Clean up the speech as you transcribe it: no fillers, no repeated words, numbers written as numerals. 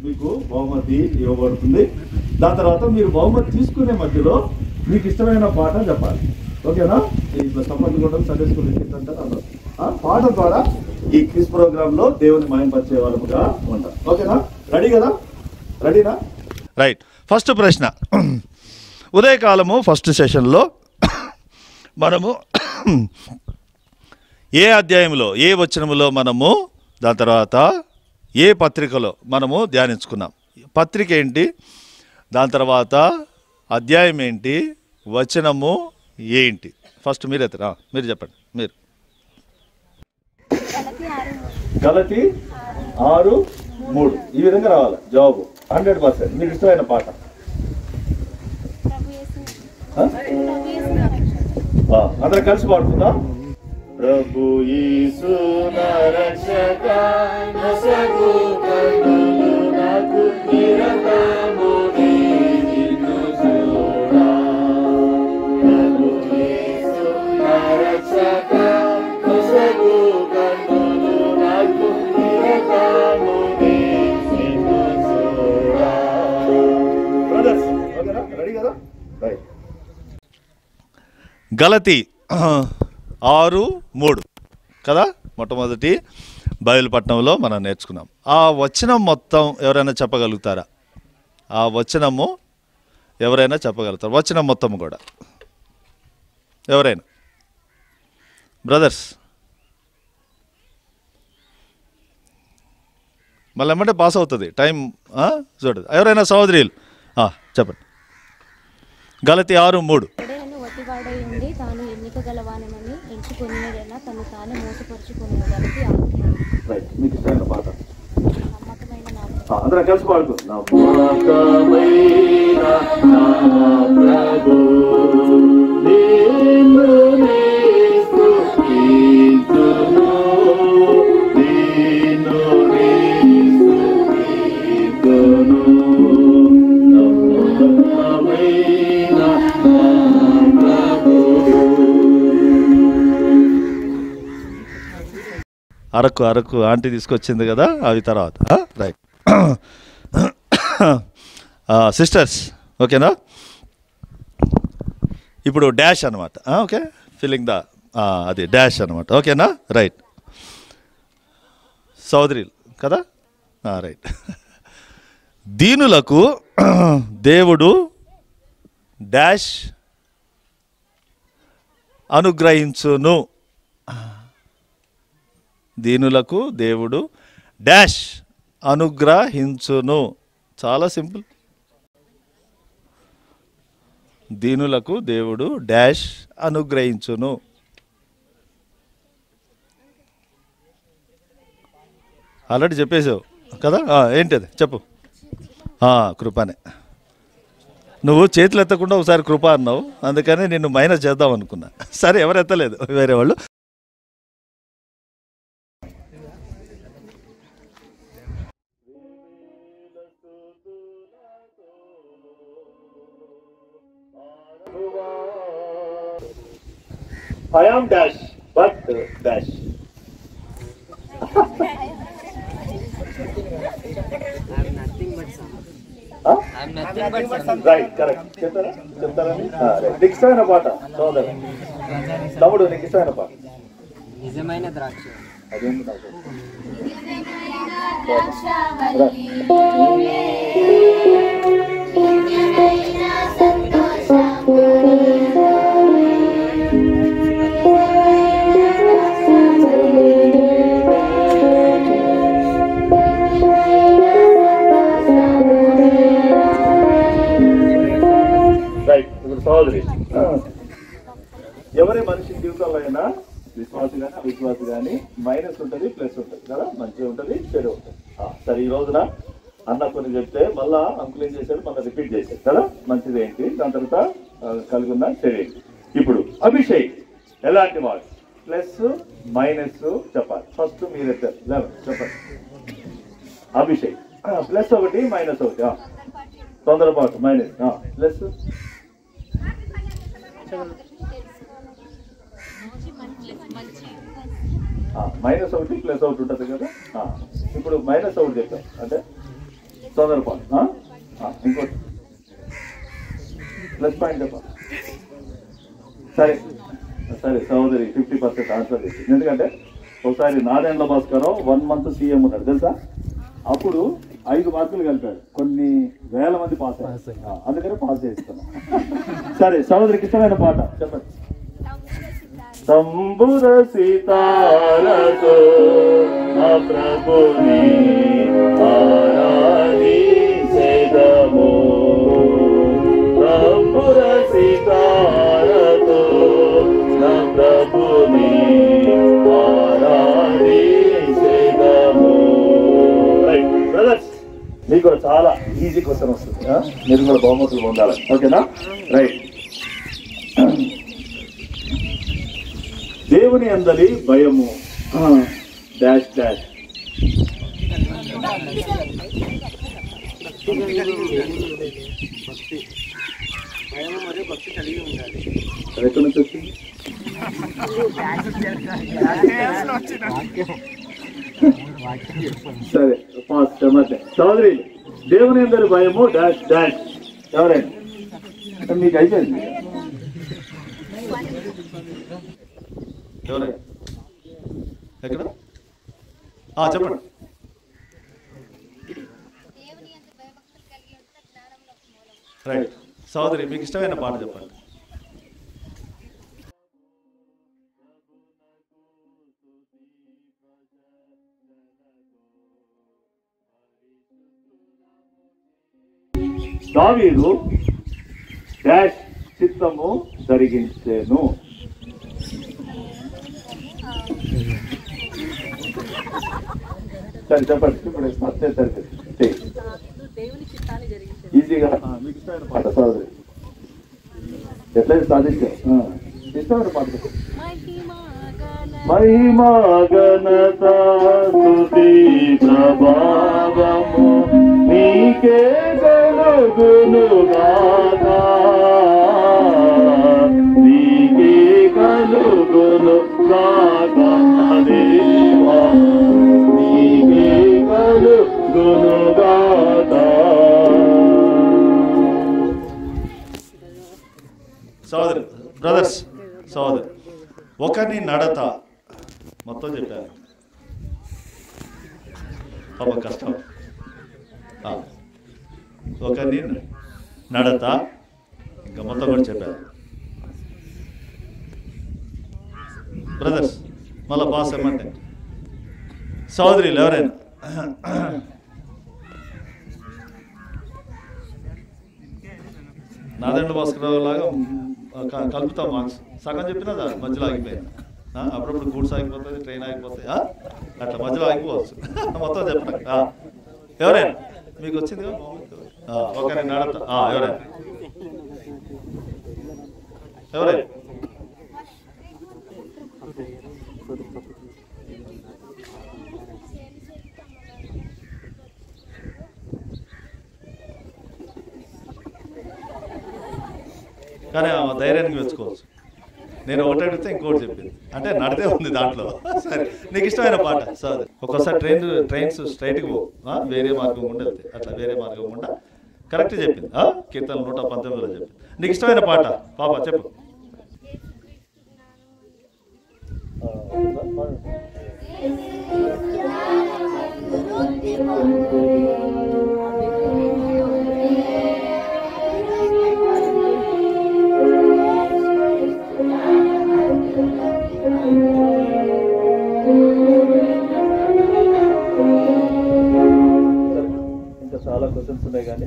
మీకు బహుమతి ఇవ్వబడుతుంది. దాని తర్వాత మీరు బహుమతి తీసుకునే మధ్యలో మీకు ఇష్టమైన పాట చెప్పాలి. ఓకేనా? ఇట్లా సపోర్ట్ కూడా సండే స్కూల్ అంటారు. పాట ద్వారా ఈ క్విజ్ ప్రోగ్రామ్ లో దేవుని మహిమపరిచే వాళ్ళముగా ఉంటాం. ఓకేనా? రెడీ కదా? రెడీనా? రైట్. ఫస్ట్ ప్రశ్న, ఉదయకాలము ఫస్ట్ సెషన్లో మనము ఏ అధ్యాయంలో ఏ వచనములో మనము దాని తర్వాత ఏ పత్రికలో మనము ధ్యానించుకున్నాం? పత్రిక ఏంటి, దాని తర్వాత అధ్యాయం ఏంటి, వచనము ఏంటి? ఫస్ట్ మీరు చెప్పండి. మీరు గలతీ 6:3 ఈ విధంగా రావాలి జవాబు. 100%. మీకు ఇష్టమైన పాట అందరం కలిసి పాడుకుందాం. ప్రభు యేసు నా రక్షక నసగు కన్నులు నాకు నిరతము నిన్ను చూడా. ప్రభు యేసు నా రక్షక నసగు కన్నులు నాకు నిరతము నిన్ను చూడా. బ్రదర్స్ ఓకేనా? రెడీ కదా? రైట్. గలతీ 6:3 కదా మొట్టమొదటి బయలుపట్నంలో మనం నేర్చుకున్నాం. ఆ వచనం మొత్తం ఎవరైనా చెప్పగలుగుతారా? ఆ వచనము ఎవరైనా చెప్పగలుగుతారు? వచనం మొత్తం కూడా ఎవరైనా? బ్రదర్స్ మళ్ళీ ఏమంటే పాస్ అవుతుంది టైం చూడదు. ఎవరైనా సహోదరులు చెప్పండి. గలతీ 6:3 తాను ఎన్నిక గలవానని ఎంచుకునేలా తను తాను మోసపరుచుకునే మీకు ఇష్టమైన పాట నమ్మకమైన అందరం కలిసి పాడుకుంటున్నాం. అరకు ఆంటీ తీసుకొచ్చింది కదా, అవి తర్వాత. రైట్. సిస్టర్స్ ఓకేనా? ఇప్పుడు డాష్ అనమాట. ఓకే, ఫీలింగ్ ద అది డాష్ అనమాట. ఓకేనా? రైట్. సోదరులు కదా? రైట్. దీనులకు దేవుడు డాష్ అనుగ్రహించును. దీనులకు దేవుడు డాష్ అనుగ్రహించును. చాలా సింపుల్. దీనులకు దేవుడు డాష్ అనుగ్రహించును. ఆల్రెడీ చెప్పేసావు కదా? ఏంటది చెప్పు. కృపనే. నువ్వు చేతులు ఎత్తకుండా ఒకసారి కృప అన్నావు, అందుకని నిన్ను మైనస్ చేద్దాం అనుకున్నా. సరే, ఎవరు ఎత్తలేదు, వేరే వాళ్ళు. I am dash, but dash. I'm nothing but some. I'm nothing but some. Right, correct. చెప్తారా? నీకు ఇష్టమైన పాట సోదరు తమ్ముడు, నీకు ఇష్టమైన పాట? నిజమైన ద్రాక్ష. అదేంటి నాకు సోదరి. ఎవరి మనిషి జీవితంలో అయినా విశ్వాస కానీ అవిశ్వాస కానీ మైనస్ ఉంటుంది, ప్లస్ ఉంటుంది కదా, మంచిగా ఉంటుంది, చెడు ఉంటుంది. సరే, ఈ రోజున అన్న కొన్ని చెప్తే మళ్ళా అంకులు ఏం చేశాడు, మళ్ళీ రిపీట్ చేశాడు కదా. మంచిది ఏంటి, దాని తర్వాత కలిగి ఉన్న చెడు ఏంటి. ఇప్పుడు అభిషేక్ ఎలాంటి వాడు? ప్లస్ మైనస్ చెప్పాలి. ఫస్ట్ మీరు చెప్పండి. అభిషేక్ ప్లస్ ఒకటి మైనస్ ఒకటి. తొందరపాటు మైనస్ ప్లస్ -1 +1 ఉంటుంది కదా. ఇప్పుడు -1 చెప్పాం అంటే తొందరపాటు. ఇంకోటి ప్లస్ పాయింట్ చెప్పాలి. సరే సరే సహోదరి 50% ఆన్సర్ చేసింది. ఎందుకంటే ఒకసారి నారాయణ భాస్కరం 1 month సీఎం ఉన్నాడు తెలుసా. అప్పుడు 5 మార్కులు కలిపాడు, కొన్ని వేల మంది పాస్ అయ్యారు. అందుకని పాస్ చేస్తున్నాం. సరే సహోదరికి ఇష్టమైన పాట చెప్పండి. తంబుర సితారతో నా ప్రభుని ఆరాధించెదము, తంబుర సితారతో నా ప్రభుని ఆరాధించెదము. రైట్ బ్రదర్స్, మీకు కూడా చాలా ఈజీ క్వశ్చన్ వస్తుంది. మీరు కూడా బహుమతులు పొందాలి. ఓకేనా? రైట్. దేవుని అందలి భయము డాష్ డాష్. ఎక్కడి నుంచి వచ్చింది? సరే పాస్. చౌదరి దేవుని అందరి భయము డాష్ డాష్. ఎవరైనా మీకు అయిపోయింది. ఎవరైనా ఎక్కడ చెప్పండి. రైట్. సోదరి మీకు ఇష్టమైన పాట చెప్పండి. దావీదు డాష్ చిత్తము జరిగించెను. సరే చెప్పండి. ఇప్పుడు ఈజీగా మీకు ఇష్టమైన పాట సోదరి ఎట్లయితే సాధించారు. ఇష్టమైన పాట మహిమా ఘనత స్తుతి ప్రభావము నీకే కలుగునుగాక, నీకే కలుగునుగాక దేవా, నీకే కలుగునుగాక. సోదరు బ్రదర్స్, సోదరు ఒకరిని నడత మొత్తం చెప్పారు. పాప కష్టం. ఒకరిని నడత ఇంకా మొత్తం కూడా చెప్పారు. బ్రదర్స్ మళ్ళీ పాస్ ఏమంటే సోదరులు ఎవరైనా నారాయణ భాస్కర్ లాగా కలుపుతాం మార్క్స్. సగం చెప్పినా మధ్యలో ఆగిపోయింది. అప్పుడప్పుడు గూడ్స్ ఆగిపోతుంది, ట్రైన్ ఆగిపోతాయి, అట్లా మధ్యలో ఆగిపోవచ్చు. మొత్తం చెప్పండి. ఎవరైనా మీకు వచ్చింది ఒకరి నడత. ఎవరైనా ఎవరైనా కానీ ధైర్యానికి మెచ్చుకోవచ్చు. నేను ఒకటి అడిగితే ఇంకోటి చెప్పింది, అంటే నడితే ఉంది దాంట్లో. సరే నీకు ఇష్టమైన పాట సార్. ఒక్కోసారి ట్రైన్స్ స్ట్రైట్గా పో, వేరే మార్గం గుండా వెళ్తాయి, అట్లా వేరే మార్గం గుండా కరెక్ట్ చెప్పింది. కీర్తన 119లో చెప్పింది. నీకు ఇష్టమైన పాట పాప చెప్పు. ఇంకా చాలా క్వశ్చన్స్ ఉన్నాయి కానీ